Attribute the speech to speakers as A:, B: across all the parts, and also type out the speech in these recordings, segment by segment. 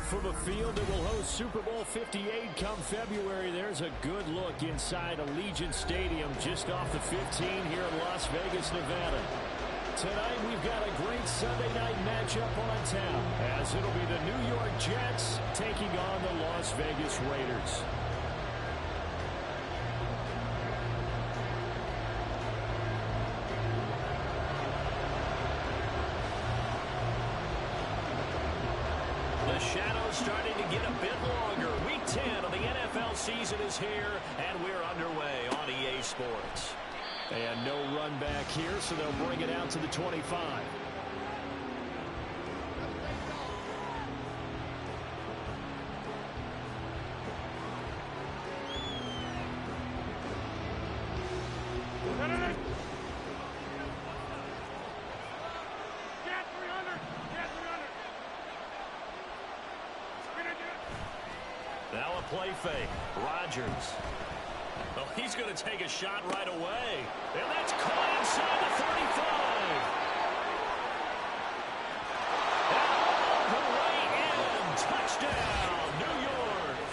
A: from a field that will host Super Bowl 58 come February. There's a good look inside Allegiant Stadium just off the 15 here in Las Vegas, Nevada. Tonight we've got a great Sunday night matchup on tap, as it'll be the New York Jets taking on the Las Vegas Raiders.
B: The shadow's starting to get a bit longer. Week 10 of the NFL season is here, and we're underway on EA Sports.
A: And no run back here, so they'll bring it out to the 25.
B: Now a play fake. Rodgers. Well, he's going to take a shot right away. And that's caught inside the 35. All the way in. Touchdown, New York.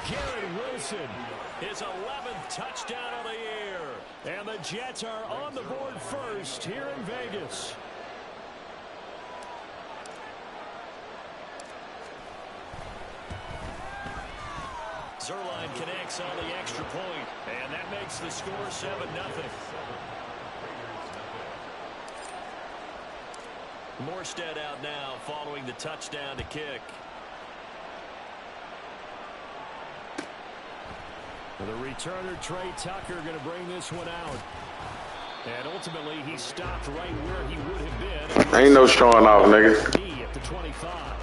A: Garrett Wilson.
B: His 11th touchdown of the year.
A: And the Jets are on the board first here in Vegas.
B: Zerline connects on the extra point, and that makes the score 7-0. Morstead out now following the touchdown to kick.
A: The returner, Trey Tucker, going to bring this one out. And ultimately, he stopped right where he would have been.
C: Ain't no showing off, nigga.
A: At the 25.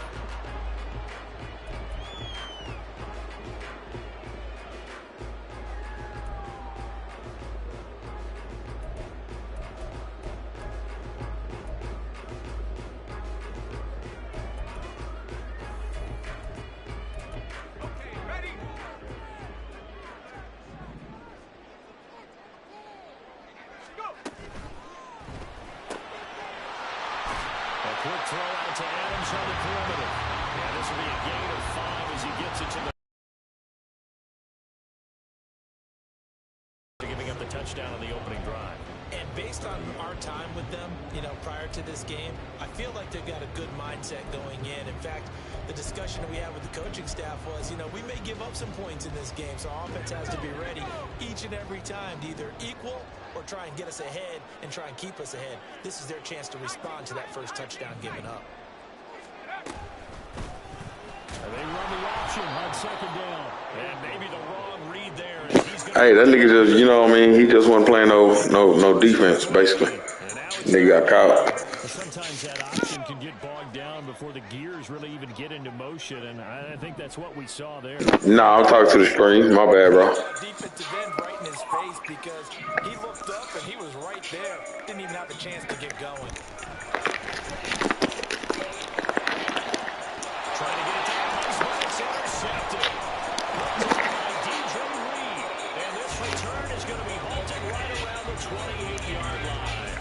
A: Quick throw out to Adams on the perimeter. Yeah, this will be a gain of 5 as he gets it to the... Giving up the touchdown on the opening drive.
D: And based on our time with them, prior to this game, I feel like they've got a good mindset going in. In fact, the discussion we had with the coaching staff was, we may give up some points in this game, so our offense has to be ready each and every time to either equal or try and get us ahead and try and keep us ahead. This is their chance to respond to that first touchdown given up.
A: And they run the option on second down.
B: And maybe the wrong read there.
C: Hey, that nigga just, he just wasn't playing no defense, basically. Nigga got caught.
A: Sometimes that option can get bogged down before the gears really even get into motion, and I think that's what we saw there.
C: Nah, I'm talking to the screen. My bad, bro.
D: Defensive end right in his face because he looked up and he was right there. Didn't even have a chance to get going.
B: Trying to get it to Adams, but it's intercepted. And this return is going to be halted right around the 28-yard line.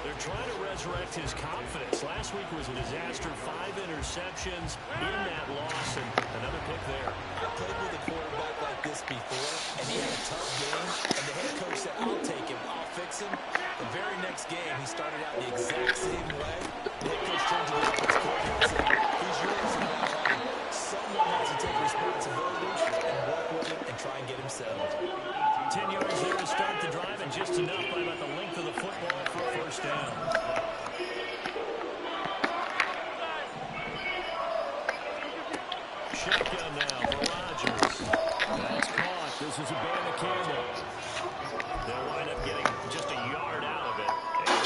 B: They're trying to resurrect his confidence. Last week was a disaster. 5 interceptions in that loss, and another pick there.
D: I played with a quarterback like this before, and he had a tough game, and the head coach said, I'll take him, I'll fix him. The very next game, he started out the exact same way. The head coach turned to the offense coordinator and said, he's yours from now on. Someone has to take responsibility and work with him and try and get him settled.
B: 10 yards there to start the drive, and just enough by about the length of the football for a first down. Shotgun now for Rodgers.
A: That's caught. This is a Bandicamo.
B: They'll wind up getting just a yard out of it.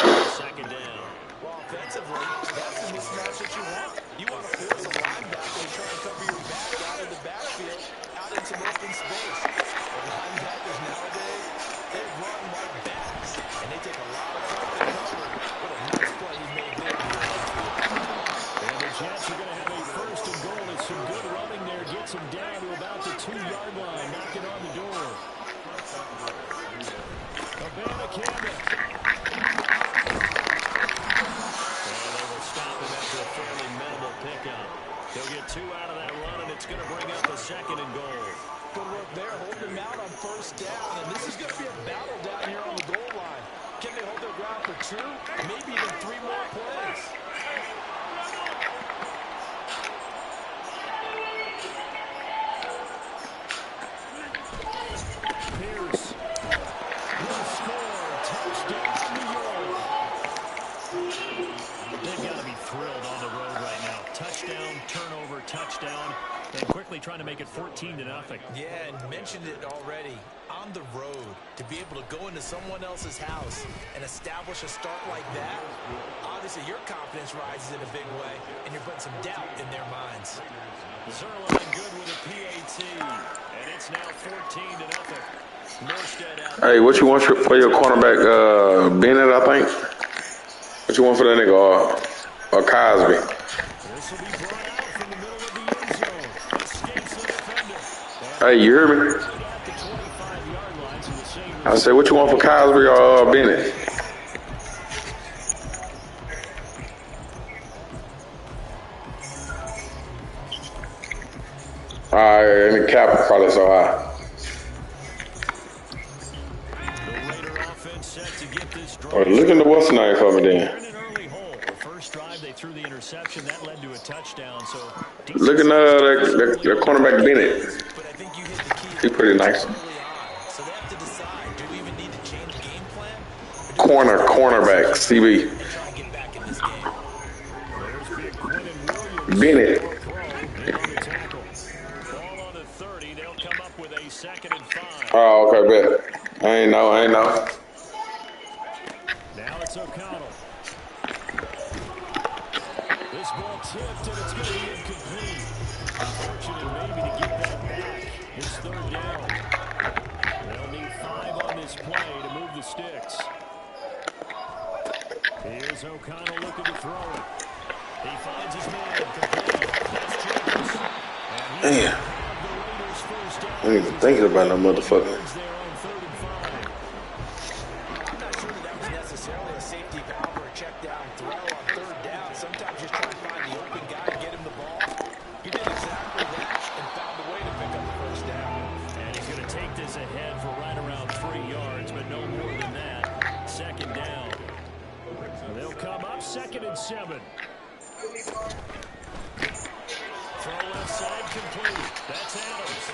B: And second down.
D: Well, offensively, that's the mismatch that you want. You want to force a linebacker to try and cover your back out of the backfield, out into open space. The linebackers nowadays, they run like backs, and they take a lot of time to cover. What a nice play he made there.
A: And the Jets are going to have a first and goal. It's some good running there. Gets him down to about the 2-yard line. Knocking on the door. Bandicamo.
B: And they will stop him after a fairly minimal pickup. They'll get 2
D: They're holding him out on first down, and this is going to be a battle down here on the goal line. Can they hold their ground for 2, maybe even 3 more plays?
A: Pierce will score. Touchdown, New York. They've got to be thrilled on the road right now. Touchdown, turnover, touchdown, and quickly trying to make it 14-0.
D: Yeah, and mentioned it already. On the road, to be able to go into someone else's house and establish a start like that, obviously your confidence rises in a big way, and you're putting some doubt in their minds.
B: Zerline good with a PAT, and it's now 14-0.
C: Hey, what you want for your cornerback, Bennett, I think? What you want for that nigga, or Cosby?
A: This will be brought out from the middle of the end zone. Escapes the defender.
C: Hey, you hear me?
A: At the 25-yard line, so the same
C: I said, what you want for Cosby or Bennett? All right, and the cap is probably so high.
B: The Raider offense set to get this drive.
C: Well, look into what's the name for me
B: They're
C: then.
B: in an early hole. The first drive, they threw the interception. That led to a touchdown. So
C: Look at that cornerback Bennett.
D: But I think you hit the key
C: He's pretty nice.
D: early on. So they have to decide, do we even need to change game plan?
C: Cornerback, CB.
D: And try and get back in this game.
A: There's big Quentin Williams.
C: Bennett.
A: Throw in on the tackle. Ball on the 30. They'll come up with a 2nd and 5.
C: Oh, okay, bet. I ain't know.
A: Now it's O'Connell. This ball tipped, and it's going to be incomplete. Fortunate maybe to get that back. It's 3rd down. They'll need 5 on this play to move the sticks. Here's O'Connell looking to throw it. He finds his man. Complete. That's Jacobs.
C: Damn. I ain't even thinking about no motherfucker.
D: I'm not sure that was necessarily a safety valve or a check down throw on 3rd down. Sometimes just try and find the open guy and get him the ball. He did exactly that and found a way to pick up the 1st down.
A: And he's going to take this ahead for right around 3 yards, but no more than that. 2nd down. They'll come up 2nd and 7. Throw left side complete. That's Adams.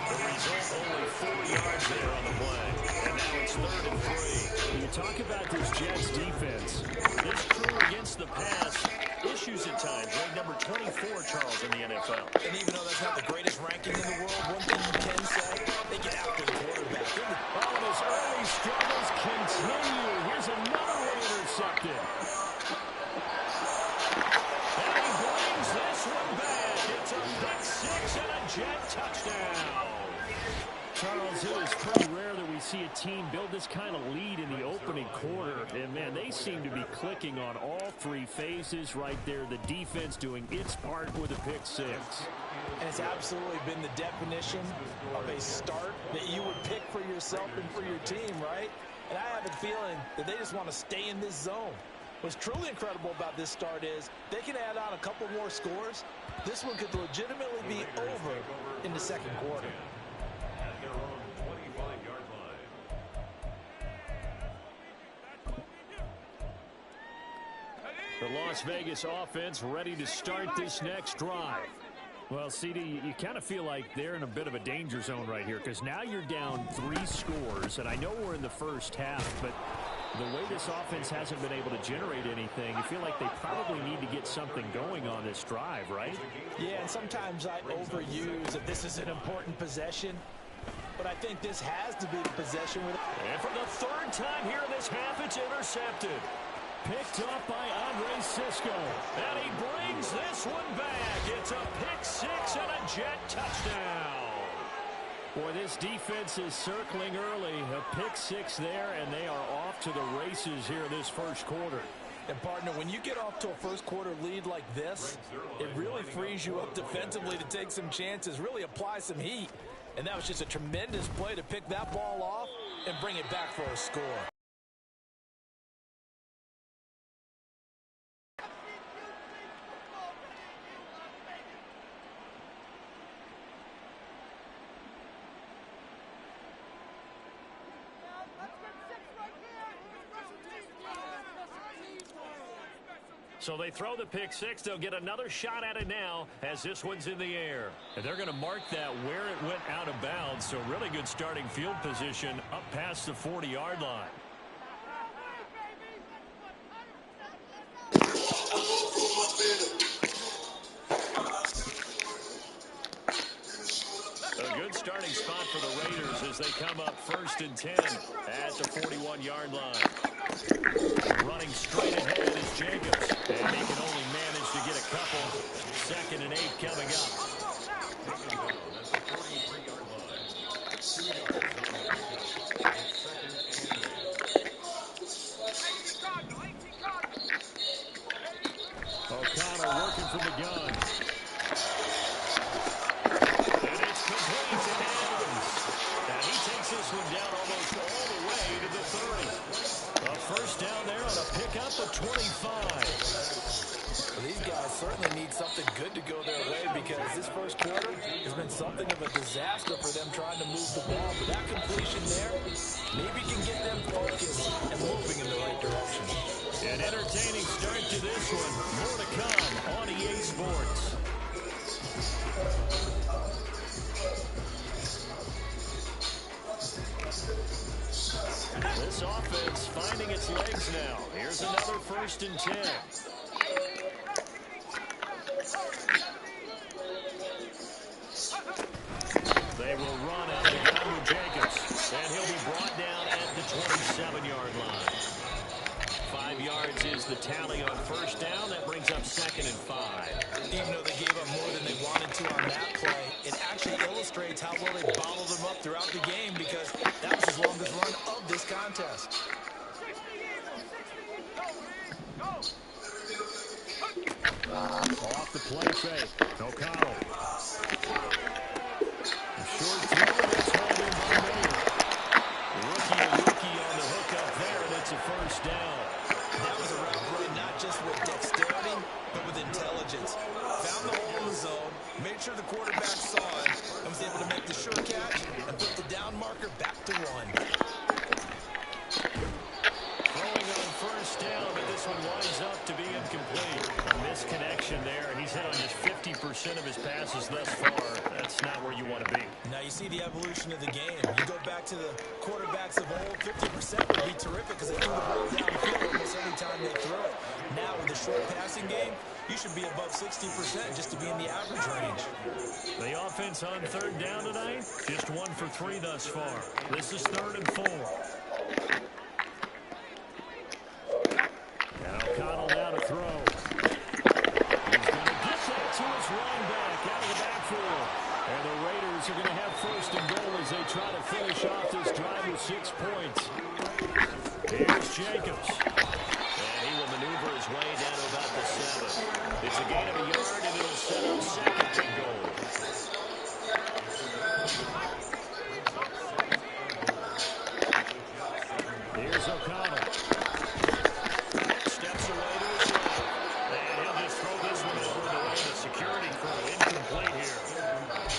A: The result, only 4 yards there on the play. And now it's 3rd and 3. You talk about this Jets defense. This crew against the pass, issues at times. Ranked number 24, Charles, in the NFL.
D: And even though that's not the greatest ranking in the world, one thing you can say, they get after the quarterback.
A: All of his early struggles continue. Here's another one intercepted. And he brings this one back. It's a pick 6 and a Jet touchdown. Charles, it is pretty rare that we see a team build this kind of lead in the opening quarter. And, man, they seem to be clicking on all 3 phases right there. The defense doing its part with a pick 6.
D: And it's absolutely been the definition of a start that you would pick for yourself and for your team, right? And I have a feeling that they just want to stay in this zone. What's truly incredible about this start is they can add on a couple more scores. This one could legitimately be over in the 2nd quarter.
B: At their own 25-yard line.
A: The Las Vegas offense ready to start this next drive. Well, CD, you kind of feel like they're in a bit of a danger zone right here because now you're down 3 scores, and I know we're in the first half, but the way this offense hasn't been able to generate anything, you feel like they probably need to get something going on this drive, right?
D: Yeah, and sometimes I overuse that this is an important possession, but I think this has to be the possession with.
A: And for the 3rd time here in this half, it's intercepted. Picked up by Andre Sisco. And he brings this one back. It's a pick 6 and a Jet touchdown. Boy, this defense is circling early. A pick 6 there, and they are off to the races here this 1st quarter.
D: And, partner, when you get off to a 1st quarter lead like this, it really frees you up defensively to take some chances, really apply some heat. And that was just a tremendous play to pick that ball off and bring it back for a score.
A: So they throw the pick six. They'll get another shot at it now as this one's in the air. And they're going to mark that where it went out of bounds. So really good starting field position up past the 40-yard line. A good starting spot for the Raiders as they come up 1st and 10 at the 41-yard line. Running straight ahead is Jacobs. And he can only manage to get a couple. 2nd and 8 coming up. O'Connell working from the gun. And it's complete to Adams. And he takes this one down almost all the way to the 30. A first down there on a pickup of 25.
D: Well, these guys certainly need something good to go their way because this first quarter has been something of a disaster for them trying to move the ball. But that completion there maybe can get them focused and moving in the right direction.
A: An entertaining start to this one. More to come on EA Sports. This offense finding its legs now. Here's another 1st and 10. They will run out of the gun with Jacobs. And he'll be brought down at the 27-yard line. 5 yards is the tally on first down. That brings up 2nd and 5.
D: Even though they gave up more than they wanted to on that play, it actually illustrates how well they bottled them up throughout the game because that was his longest run of this contest.
A: Off the play fake. O'Connell. A short throw. That's hauled in by Miller. Rookie on the hook up there, and it's a first down.
D: That was a route run not just with dexterity, but with intelligence. Found the hole in the zone, made sure the quarterback saw it, and was able to make the sure catch and put the down marker back to 1.
A: Throwing on first down, but this one winds up to be incomplete. A misconnection there. He's hit on just 50% of his passes thus far. That's not where you want to be.
D: Now you see the evolution of the game. You go back to the quarterbacks of old, 50% would be terrific because they threw the ball downfield almost every time they threw it. Now with the short passing game, you should be above 60% just to be in the average range.
A: The offense on 3rd down tonight, just 1 for 3 thus far. This is 3rd and 4. And O'Connell now to throw. He's going to get that to his running back out of the backfield. And the Raiders are going to have 1st and goal as they try to finish off this drive with 6 points. Here's Jacobs. And he will maneuver his way down to about the 7. It's a gain of a yard, and it'll set up 2nd and goal. Here's O'Connell. Steps away to his left. And he'll just throw this one over the way to security crew. Incomplete here.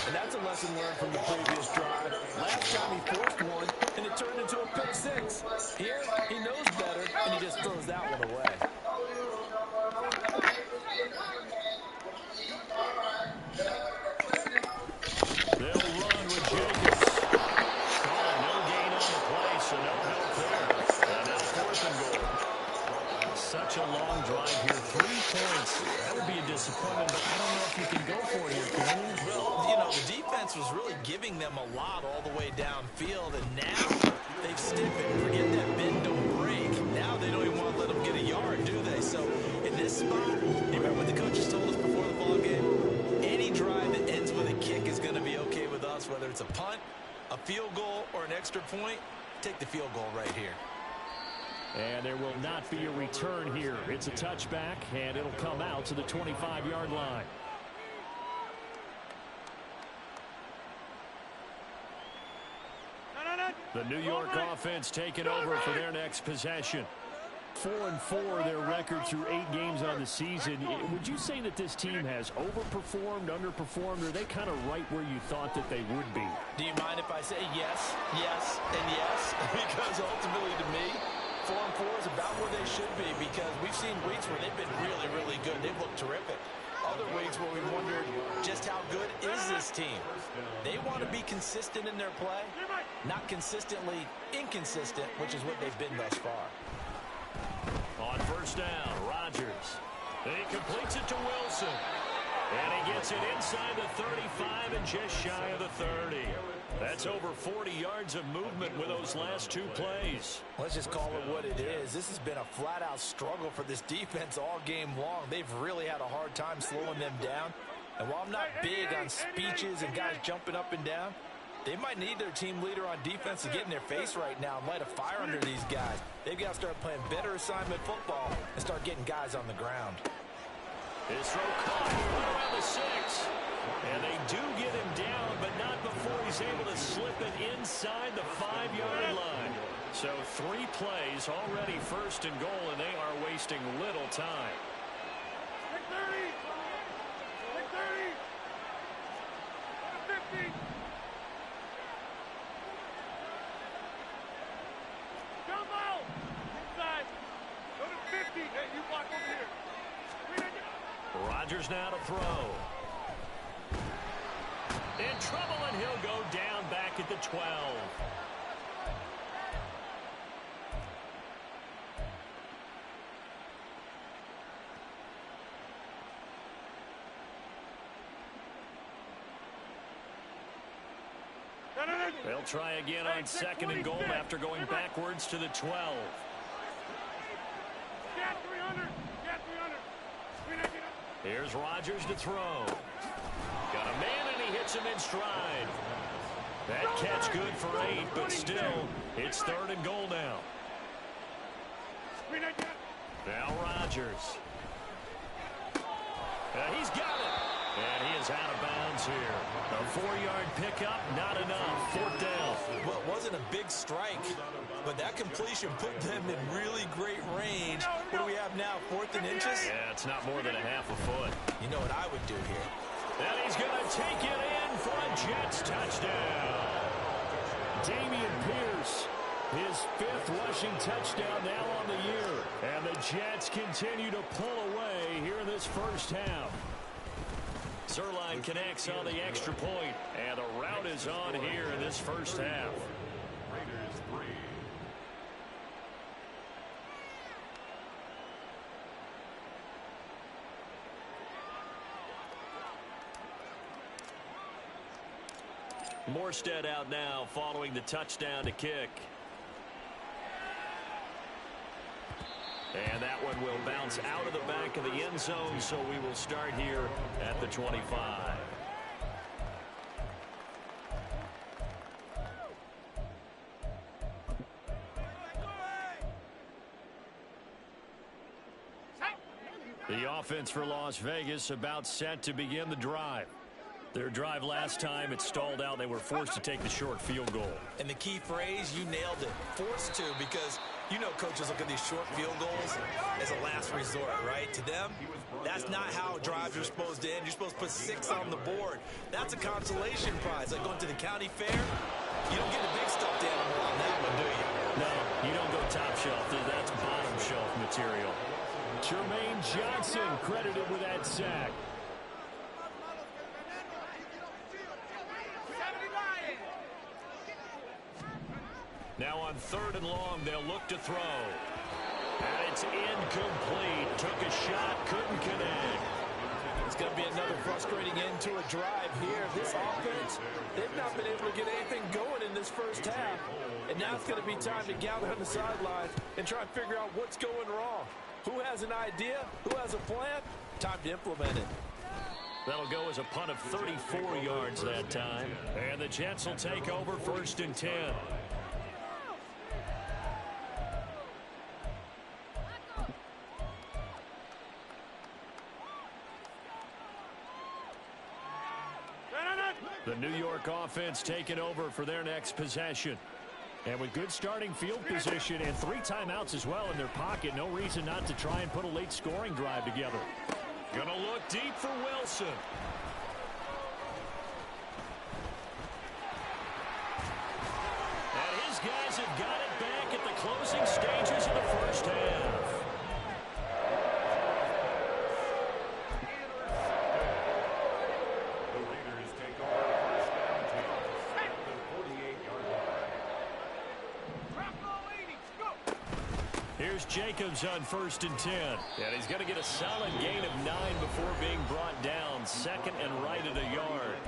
D: And that's a lesson learned from the previous drive. Last time he forced one, and it turned into a pick 6. Here, he knows better, and he just throws that one away.
A: They'll run with Jacobs. No gain on the play, so no help there. And now 4th and goal. Such a long drive here. 3 points. That would be a disappointment, but I don't know if you can go for it here, can you?
D: Well, you know, the defense was really giving them a lot all the way downfield, and now they've stiffened. Forget that bend, don't break. Now they don't even want to let them get a yard, do they? So in this spot, you remember what the coaches told us before the ball game? Any drive that ends with a kick is going to be okay with us, whether it's a punt, a field goal, or an extra point. Take the field goal right here.
A: And there will not be a return here. It's a touchback, and it'll come out to the 25-yard line. The New York offense taking over for their next possession. 4-4 their record through 8 games on the season. Would you say that this team has overperformed, underperformed, or are they kind of right where you thought that they would be?
D: Do you mind if I say yes, yes, and yes? Because ultimately to me, 4-4 is about where they should be because we've seen weeks where they've been really, really good. They've looked terrific. Other weeks where we wondered just how good is this team. They want to be consistent in their play, not consistently inconsistent, which is what they've been thus far.
B: On first down, Rodgers. And he completes it to Wilson. And he gets it inside the 35 and just shy of the 30. That's over 40 yards of movement with those last two plays.
D: Let's just call it what it is. This has been a flat-out struggle for this defense all game long. They've really had a hard time slowing them down. And while I'm not big on speeches and guys jumping up and down, they might need their team leader on defense to get in their face right now and light a fire under these guys. They've got to start playing better assignment football and start getting guys on the ground.
B: His throw caught right around the 6. And they do get him down, but not before he's able to slip it inside the 5-yard line. So 3 plays already first and goal, and they are wasting little time.
E: 30. 50. Jump out. Inside. Go to 50. Hey, you block over here.
B: Rodgers now to throw. In trouble, and he'll go down back at the 12. They'll try again on second and goal after going backwards to the 12. Here's Rodgers to throw. Got a man, and he hits him in stride. That catch good for 8, but still, it's third and goal now. Now Rodgers. He's got it. And he is out of bounds here. A 4-yard pickup, not enough. Fourth down.
D: Well, it wasn't a big strike, but that completion put them in really great range. What do we have now, 4th and inches?
B: Yeah, it's not more than a half a foot.
D: You know what I would do here?
B: And he's going to take it in for a Jets touchdown.
A: Dameon Pierce, his 5th rushing touchdown now on the year. And the Jets continue to pull away here in this first half.
B: Zerline connects on the extra point, and the route is on here in this first half.
E: Raiders 3.
B: Morstead out now following the touchdown to kick. And that one will bounce out of the back of the end zone, so we will start here at the 25. The offense for Las Vegas about set to begin the drive. Their drive last time, it stalled out. They were forced to take the short field goal.
D: And the key phrase, you nailed it. Forced to, because you know coaches look at these short field goals as a last resort, right? To them, that's not how drives are supposed to end. You're supposed to put 6 on the board. That's a consolation prize. Like going to the county fair, you don't get a big stuffed animal on that one, do you?
B: No, you don't go top shelf. That's bottom shelf material.
A: Jermaine Johnson credited with that sack.
B: Now on 3rd and long, they'll look to throw. And it's incomplete. Took a shot, couldn't connect.
D: It's going to be another frustrating end to a drive here. This offense, they've not been able to get anything going in this first half. And now it's going to be time to gather on the sideline and try and figure out what's going wrong. Who has an idea? Who has a plan? Time to implement it.
B: That'll go as a punt of 34 yards that time. And the Jets will take over 1st and 10. The New York offense taking over for their next possession.
A: And with good starting field position and 3 timeouts as well in their pocket, no reason not to try and put a late scoring drive together.
B: Gonna look deep for Wilson. And his guys have got it back at the closing stages of the first half.
E: The Raiders take over the first down at the 48-yard line.
B: Here's Jacobs on 1st and 10. And he's going to get a solid gain of 9 before being brought down. 2nd and right at a yard.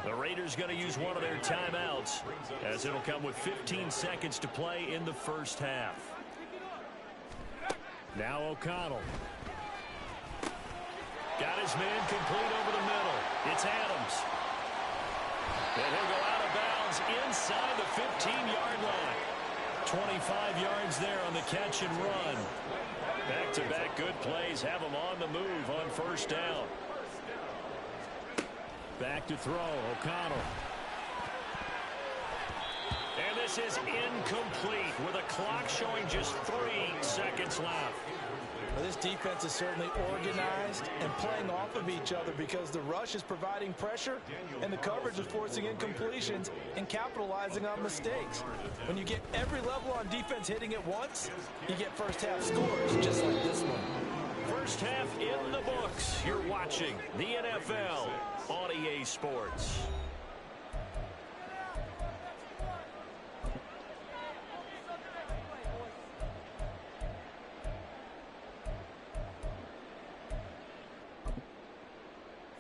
B: The Raiders going to use one of their timeouts as it'll come with 15 seconds to play in the first half. Now O'Connell. Got his man complete over the middle. It's Adams. And he'll go out of bounds inside the 15-yard line. 25 yards there on the catch and run. Back-to-back good plays have him on the move on 1st down. Back to throw, O'Connell. And this is incomplete with a clock showing just 3 seconds left.
D: Well, this defense is certainly organized and playing off of each other because the rush is providing pressure and the coverage is forcing incompletions and capitalizing on mistakes. When you get every level on defense hitting at once, you get first half scores just like this one.
B: First half in the books. You're watching the NFL on EA Sports.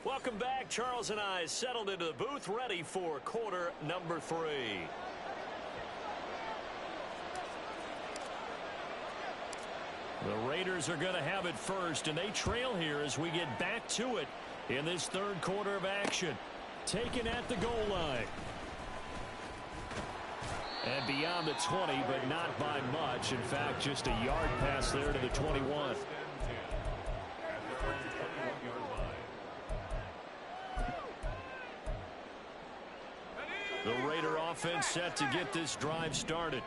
B: Welcome back. Charles and I settled into the booth ready for quarter number 3. The Raiders are going to have it first, and they trail here as we get back to it in this 3rd quarter of action. Taken at the goal line. And beyond the 20, but not by much. In fact, just a yard pass there to the 21. The Raider offense set to get this drive started.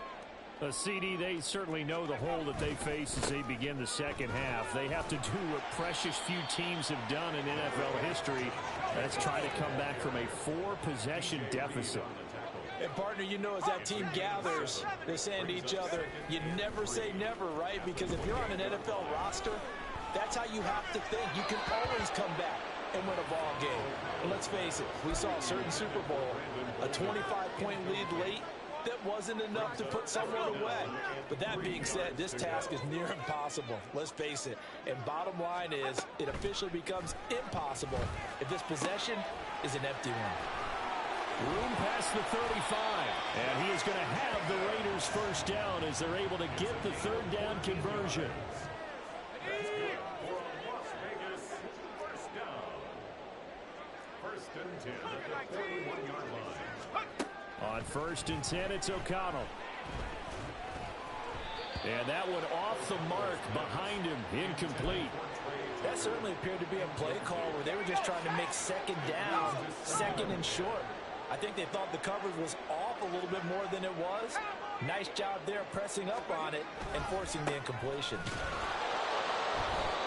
B: A CD, they certainly know the hole that they face as they begin the second half. They have to do what precious few teams have done in NFL history. That's try to come back from a 4-possession deficit.
D: And partner, you know, as that team gathers, they're saying to each other, you never say never, right? Because if you're on an NFL roster, that's how you have to think. You can always come back and win a ball game. And let's face it, we saw a certain Super Bowl, a 25-point lead late, that wasn't enough to put someone away. But that being said, this task is near impossible. Let's face it. And bottom line is, it officially becomes impossible if this possession is an empty one.
B: Room past the 35. And he is going to have the Raiders first down as they're able to get the 3rd down conversion.
E: First and 10 at the 41-yard line.
B: On 1st and 10, it's O'Connell. And that one off the mark behind him, incomplete.
D: That certainly appeared to be a play call where they were just trying to make 2nd down, 2nd and short. I think they thought the coverage was off a little bit more than it was. Nice job there pressing up on it and forcing the incompletion.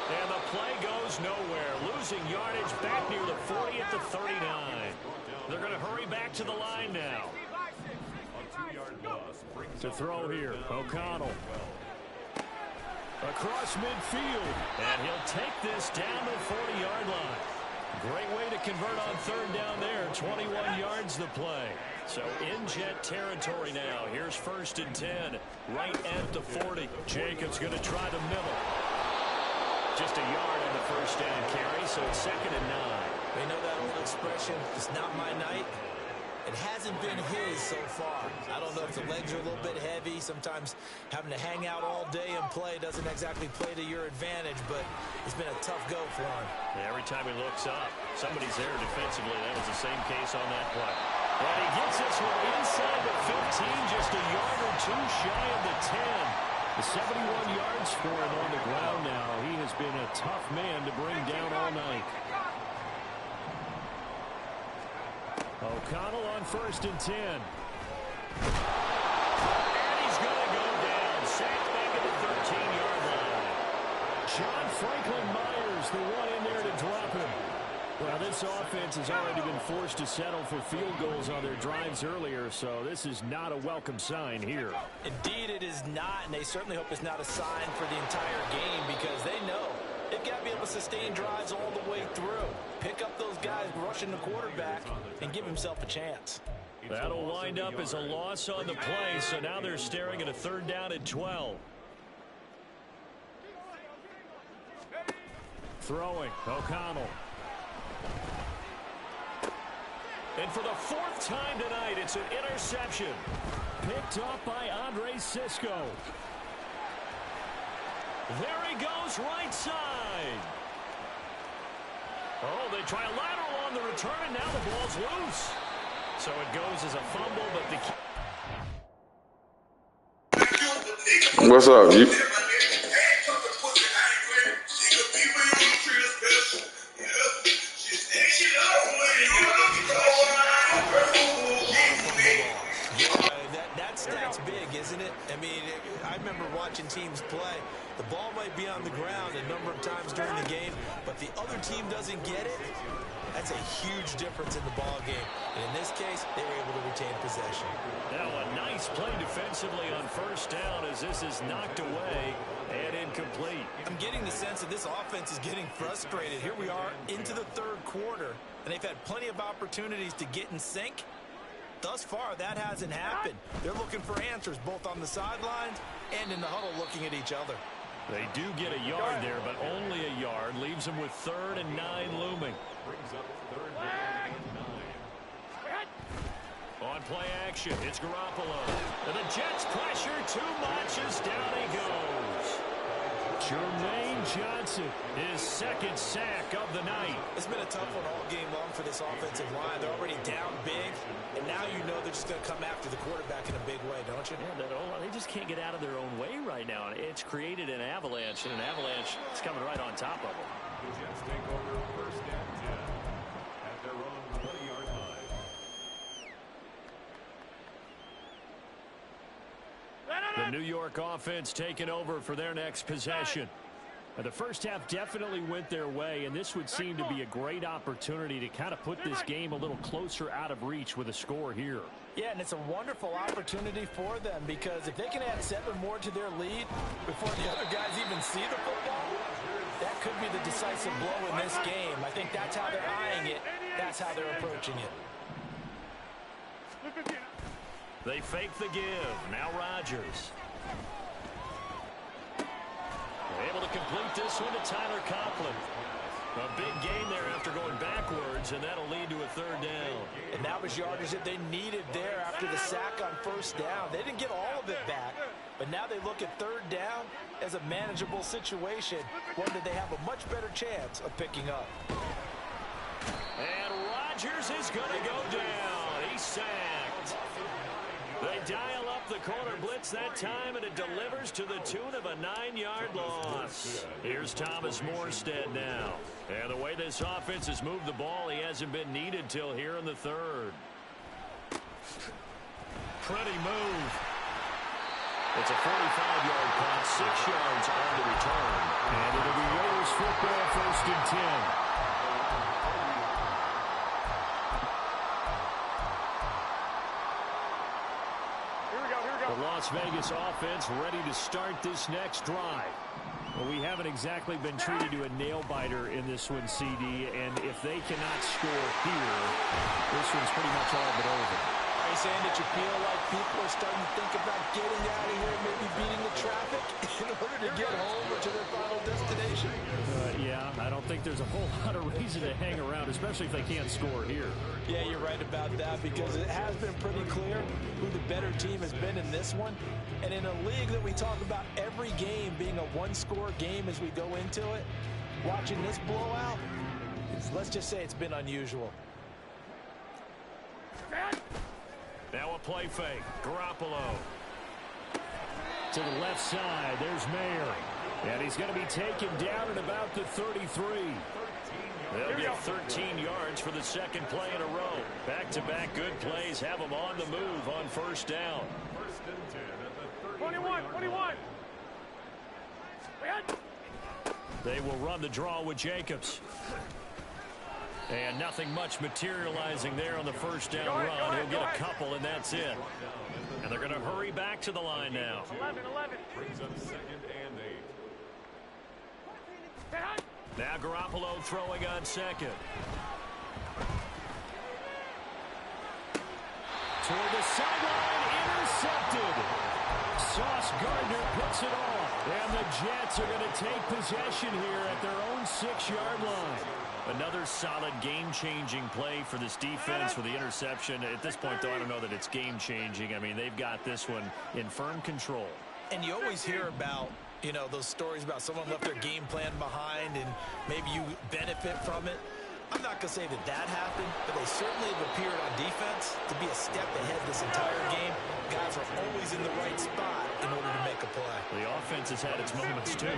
B: And the play goes nowhere. Losing yardage back near the 40 at the 39. They're going to hurry back to the line now. To throw here, O'Connell. Across midfield. And he'll take this down to the 40-yard line. Great way to convert on 3rd down there. 21 yards the play. So in jet territory now. Here's 1st and 10. Right at the 40. Jacobs going to try the middle. Just a yard on the 1st down carry, so it's 2nd and 9.
D: They know that old expression, it's not my night. It hasn't been his so far. I don't know if the legs are a little bit heavy. Sometimes having to hang out all day and play doesn't exactly play to your advantage, but it's been a tough go for him.
B: Yeah, every time he looks up, somebody's there defensively. That was the same case on that play. And he gets this one inside the 15, just a yard or 2 shy of the 10. The 71 yards for him on the ground now. He has been a tough man to bring down all night. O'Connell on 1st and 10. And he's going to go down. Sacked back at the 13-yard line. John Franklin Myers, the one in there to drop him. Well, this
A: This offense has already been forced to settle for field goals on their drives earlier, so this is not a welcome sign here.
D: Indeed, it is not, and they certainly hope it's not a sign for the entire game because they know they've got to be able to sustain drives all the way through. Pick up those guys rushing the quarterback and give himself a chance.
A: That'll wind up as a loss on the play, so now they're staring at a 3rd down and 12. Throwing, O'Connell. And for the 4th time tonight, it's an interception. Picked up by Andre Sisco. There he goes, right side. Oh, they try a lateral on the return, and now the ball's loose. So it goes as a fumble, but the...
C: What's up, you?
D: That stat's big, isn't it? I mean, I remember watching teams play. The ball might be on the ground a number of times during the game, but the other team doesn't get it. That's a huge difference in the ball game. And in this case, they were able to retain possession.
A: Now a nice play defensively on 1st down as this is knocked away and incomplete.
D: I'm getting the sense that this offense is getting frustrated. Here we are into the 3rd quarter, and they've had plenty of opportunities to get in sync. Thus far, that hasn't happened. They're looking for answers both on the sidelines and in the huddle looking at each other.
A: They do get a yard there, but only a yard. Leaves them with 3rd and 9 looming.
E: Brings up 3rd down and 9.
A: On play action, it's Garoppolo. And the Jets pressure too much as down he goes. Jermaine Johnson, his 2nd sack of the night.
D: It's been a tough one all game long for this offensive line. They're already down big, and now you know they're just going to come after the quarterback in a big way, don't you?
A: Yeah, they just can't get out of their own way right now. It's created an avalanche, and an avalanche is coming right on top of them.
E: The Jets take over 1st and 10 at their own 20-yard line.
A: The New York offense taking over for their next possession. The first half definitely went their way, and this would seem to be a great opportunity to kind of put this game a little closer out of reach with a score here.
D: Yeah, and it's a wonderful opportunity for them because if they can add 7 more to their lead before the other guys even see the football, that could be the decisive blow in this game. I think that's how they're eyeing it. That's how they're approaching it.
A: They fake the give. Now Rodgers. Able to complete this one to Tyler Conklin. A big gain there after going backwards, and that'll lead to a 3rd down.
D: And that was yardage that they needed there after the sack on 1st down. They didn't get all of it back, but now they look at 3rd down as a manageable situation, one that they have a much better chance of picking up.
A: And Rodgers is going to go down. He's sacked. They dial up the corner blitz that time, and it delivers to the tune of a 9-yard loss. Here's Thomas Morstead now. And the way this offense has moved the ball, he hasn't been needed till here in the 3rd. Pretty move. It's a 45-yard punt, 6 yards on the return. And it'll be Raiders football, 1st and 10. The Las Vegas offense ready to start this next drive. Well, we haven't exactly been treated to a nail-biter in this one, CD, and if they cannot score here, this one's pretty much all but over.
D: Are you saying that you feel like people are starting to think about getting out of here, maybe beating the traffic in order to get home or to their final destination?
A: Yeah, I don't think there's a whole lot of reason to hang around, especially if they can't score here.
D: Yeah, you're right about that because it has been pretty clear who the better team has been in this one. And in a league that we talk about every game being a one-score game as we go into it, watching this blowout, let's just say it's been unusual.
A: Now a play fake. Garoppolo. To the left side, there's Mayer. And he's going to be taken down at about the 33. They'll get 13 yards for the 2nd play in a row. Back-to-back good plays have them on the move on 1st down.
E: 1st and 10 at the 21.
A: They will run the draw with Jacobs. And nothing much materializing there on the first down run. He'll get a couple, and that's it. And they're going to hurry back to the line now.
E: 11.
B: Brings up 2nd and 8.
A: Now Garoppolo throwing on 2nd. Toward the sideline, intercepted. Sauce Gardner picks it off. And the Jets are going to take possession here at their own 6-yard line. Another solid game-changing play for this defense for the interception. At this point, though, I don't know that it's game-changing. I mean, they've got this one in firm control.
D: And you always hear about, you know, those stories about someone left their game plan behind and maybe you benefit from it. I'm not going to say that that happened, but they certainly have appeared on defense to be a step ahead this entire game. Guys are always in the right spot in order to make a play.
A: The offense has had its moments, too.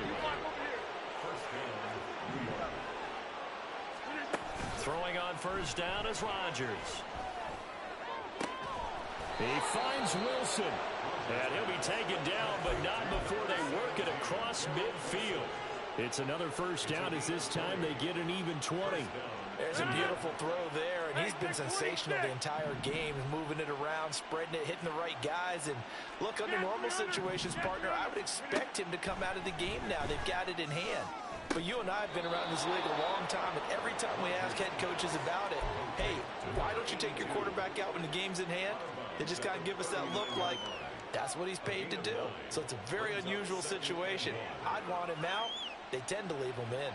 A: Throwing on first down is Rodgers. He finds Wilson. And he'll be taken down, but not before they work it across midfield. It's another first down as this time they get an even 20.
D: There's a beautiful throw there, and he's been sensational the entire game, moving it around, spreading it, hitting the right guys. And look, under normal situations, partner, I would expect him to come out of the game now. They've got it in hand. But you and I have been around this league a long time, and every time we ask head coaches about it, hey, why don't you take your quarterback out when the game's in hand? They just kind of give us that look like that's what he's paid to do. So it's a very unusual situation. I'd want him out. They tend to leave him in.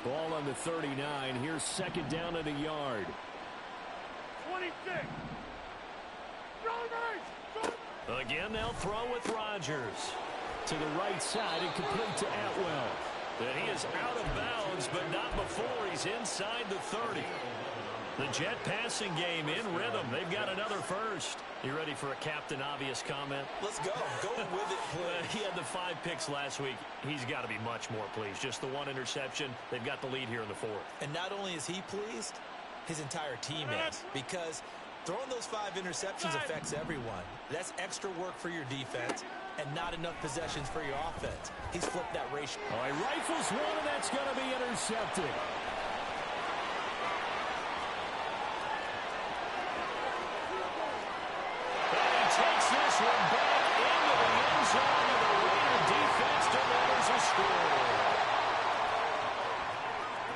A: Ball on the 39. Here's 2nd down and a yard.
E: 26.
A: Again, they'll throw with Rodgers. To the right side and complete to Atwell. And he is out of bounds, but not before he's inside the 30. The Jet passing game in rhythm. They've got another first. You ready for a Captain Obvious comment?
D: Let's go. Go with it, please.
A: He had the 5 picks last week. He's got to be much more pleased. Just the 1 interception. They've got the lead here in the 4th.
D: And not only is he pleased, his entire team is. Because throwing those 5 interceptions affects everyone. That's extra work for your defense and not enough possessions for your offense. He's flipped that ratio.
A: All right, rifles one, and that's going to be intercepted. Takes this one back into the end zone, and the Raider defense delivers a score.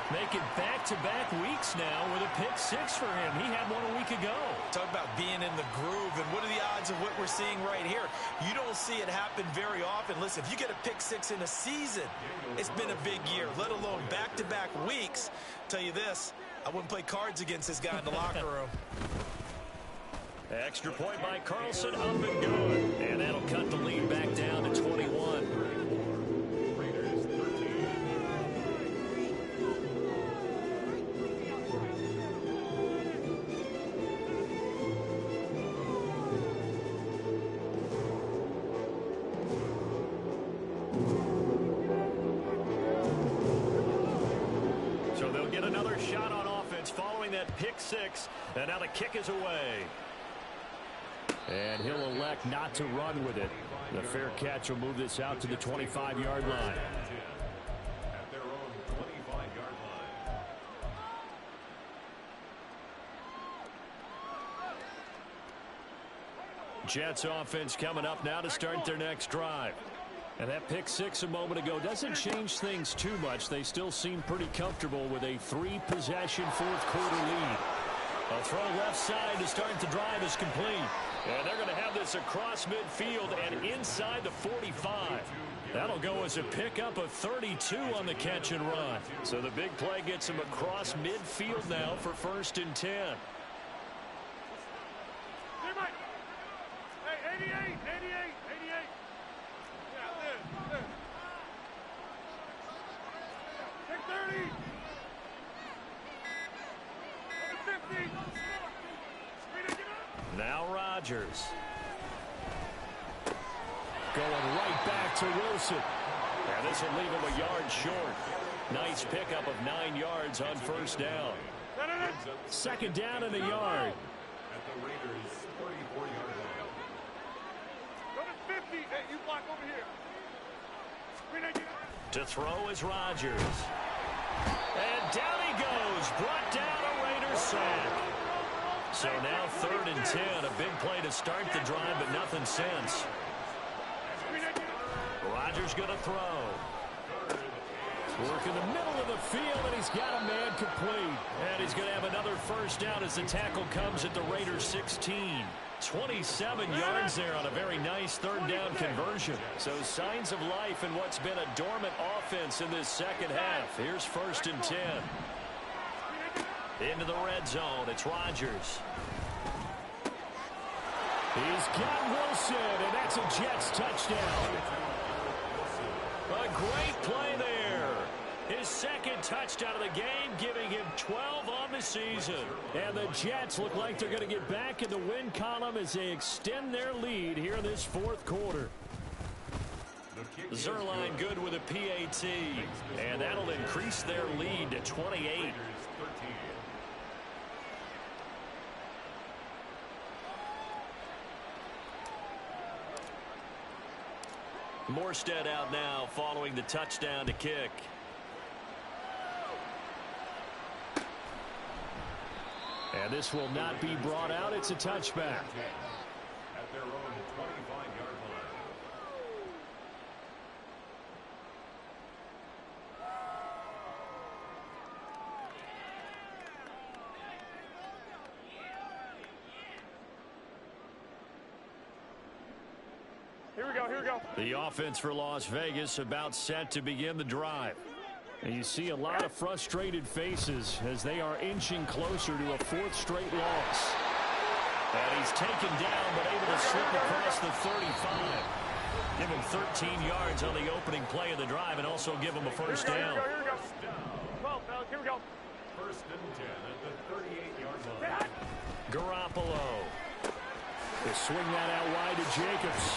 A: Making back-to-back weeks now with a pick 6 for him. He had one a week ago.
D: Talk about being in the groove, and what are the odds of what we're seeing right here? You don't see it happen very often. Listen, if you get a pick 6 in a season, it's been a big year, let alone back-to-back weeks. Tell you this, I wouldn't play cards against this guy in the locker room.
A: Extra point by Carlson, up and good. And that'll cut the lead back down to 21.
B: Raiders 13.
A: So they'll get another shot on offense following that pick 6. And now the kick is away. And he'll elect not to run with it. The fair catch will move this out to the 25-yard line.
B: At their own 25-yard line.
A: Jets offense coming up now to start their next drive. And that pick 6 a moment ago doesn't change things too much. They still seem pretty comfortable with a 3-possession fourth-quarter lead. A throw left side to start the drive is complete. And they're going to have this across midfield and inside the 45. That'll go as a pickup of 32 on the catch and run. So the big play gets him across midfield now for 1st and 10.
E: Hey, Mike. Hey, 88. Yeah, live. Take 30. 50.
A: Now Rodgers. Going right back to Wilson. And this will leave him a yard short. Nice pickup of 9 yards on first down. 2nd down and a yard.
B: At the Raiders' 34-yard line.
E: Go to 50. Hey, you block over here.
B: To throw is Rodgers. And down he goes. Brought down a Raiders sack. So now 3rd and 10. A big play to start the drive, but nothing since. Rodgers going to throw.
A: Work in the middle of the field, and he's got a man complete.
B: And he's going to have another first down as the tackle comes at the Raiders 16. 27 yards there on a very nice 3rd down conversion.
A: So signs of life in what's been a dormant offense in this second half. Here's 1st and 10.
B: Into the red zone. It's Rodgers.
A: He's got Wilson, and that's a Jets touchdown.
B: A great play there. His 2nd touchdown of the game, giving him 12 on the season.
A: And the Jets look like they're going to get back in the win column as they extend their lead here in this 4th quarter.
B: Zerline good with a PAT, and that'll increase their lead to 28. Morstead out now following the touchdown to kick.
A: And this will not be brought out. It's a touchback.
F: At their own 25-yard line.
E: Here we go, here we go.
A: The offense for Las Vegas about set to begin the drive. And you see a lot of frustrated faces as they are inching closer to a 4th straight loss.
B: And he's taken down but able to slip across the 35. Give him 13 yards on the opening play of the drive and also give him a first down.
E: Here we go. 12, fellas, here we go.
F: 1st and 10 at the 38-yard line.
B: Garoppolo.
A: They swing that out wide to Jacobs.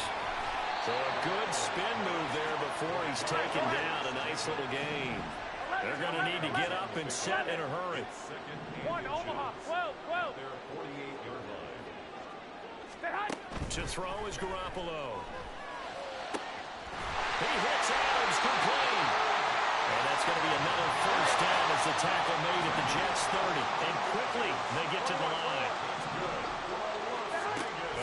B: So a good spin move there before he's taken down. A nice little gain. They're going to need to get up and set in a hurry.
E: 1, Omaha, 12, 12.
F: Their 48-yard line.
E: Stay high.
B: To throw is Garoppolo. He hits Adams complete. And that's going to be another first down as the tackle made at the Jets 30. And quickly they get to the line.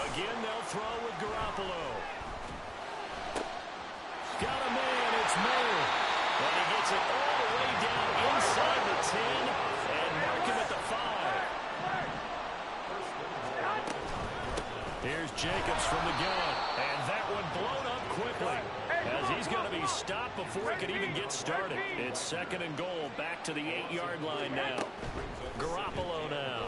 B: Again, they'll throw with Garoppolo. Got a man, it's Miller. And he gets it all the way down inside the 10 and mark him at the 5. Here's Jacobs from the gun. And that one blown up quickly as he's going to be stopped before he could even get started. It's 2nd and goal, back to the 8-yard line now. Garoppolo now.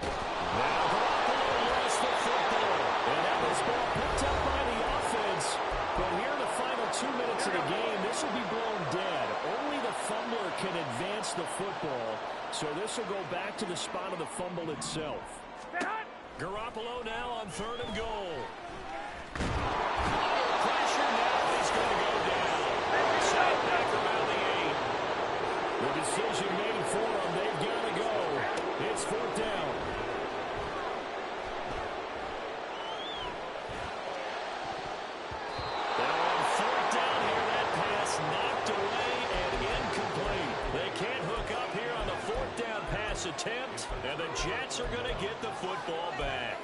B: Now Garoppolo lost the football.
A: And that was ball picked up by the offense. But here in the final 2 minutes of the game, this will be blown dead. Only the fumbler can advance the football. So this will go back to the spot of the fumble itself.
B: Garoppolo now on 3rd and goal. Under pressure now, he's going to go down. Shot back around the 8.
A: The decision made for them. They've got to go. It's 4th down.
B: Now on 4th down here, that pass knocked away and incomplete. They can't hook up here on the 4th down pass attempt, and the Jets are going to get the football back.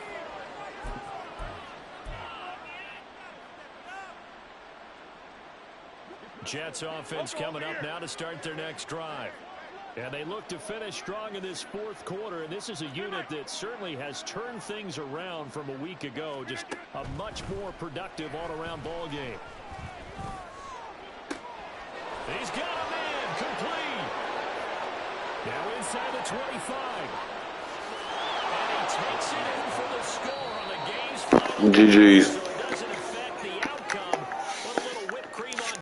B: Jets offense coming up now to start their next drive.
A: And they look to finish strong in this 4th quarter, and this is a unit that certainly has turned things around from a week ago. Just a much more productive all-around ball game.
B: He's got a man complete.
A: Now inside the 25.
B: And he takes it in for the score on the game's final.
C: GG's.